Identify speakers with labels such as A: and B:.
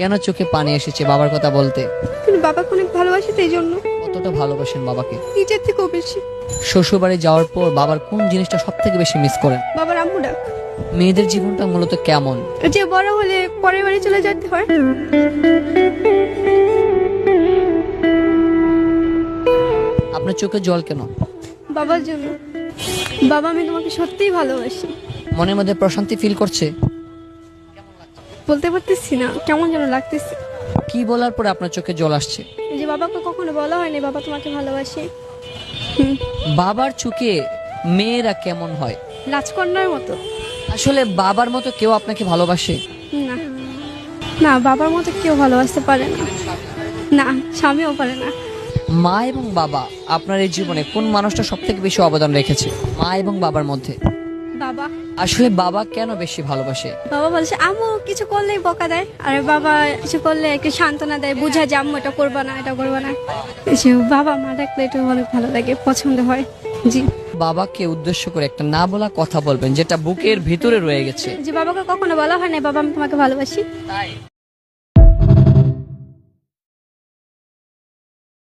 A: কেন চোখে পানি এসেছে বাবার কথা বলতে?
B: কিন্তু বাবাকে অনেক ভালোবাসি তো এই জন্য।
A: কতটা ভালোবাসেন বাবাকে?
B: নিজের থেকেও বেশি।
A: শ্বশুরবাড়ি যাওয়ার পর বাবার কোন জিনিসটা সব থেকে বেশি মিস করেন?
B: বাবার আম্মু ডাক।
A: মেয়েদের জীবনটা মূলত কেমন?
B: যে বড় হলে পরের বাড়ি চলে যেতে হয়।
A: আপনার চোখে জল কেন?
B: বাবার জন্য। বাবা, আমি তোমাকে সত্যিই ভালোবাসি।
A: মনের মধ্যে প্রশান্তি ফিল করছে?
B: বলতে পারতেছি না, কেমন যেন লাগতেছে।
A: কি বলার পরে আপনার চোখে জল আসছে?
B: এই যে বাবাকে কখনো বলা হয়নি বাবা তোমাকে ভালোবাসি।
A: বাবার চোখে মেয়েরা কেমন হয়?
B: রাজকন্যার মতো।
A: আসলে বাবার মতো কেউ আপনাকে ভালোবাসে?
B: না, না, বাবার মতো কেউ ভালোবাসতে পারে না। না, স্বামীও পারে না।
A: মা এবং বাবা আপনার এই জীবনে কোন মানুষটা সব থেকে বেশি অবদান রেখেছে মা এবং বাবার মধ্যে?
B: বাবা।
A: আসলে বাবা কেন বেশি ভালোবাসে?
B: বাবা বলছে আম্মু কিছু করলেই বকা দেয়, আর বাবা কিছু করলে একটু সান্ত্বনা দেয়, বুঝা যে আম্মু এটা করবা না, এটা করবা না। বাবা মা ডাকলে এটা অনেক ভালো লাগে, পছন্দ হয়। জি।
A: বাবাকে উদ্দেশ্য করে একটা না বলা কথা বলবেন যেটা বুকের ভিতরে রয়ে গেছে।
B: যে বাবাকে কখনো বলা হয় না বাবা আমি তোমাকে ভালোবাসি।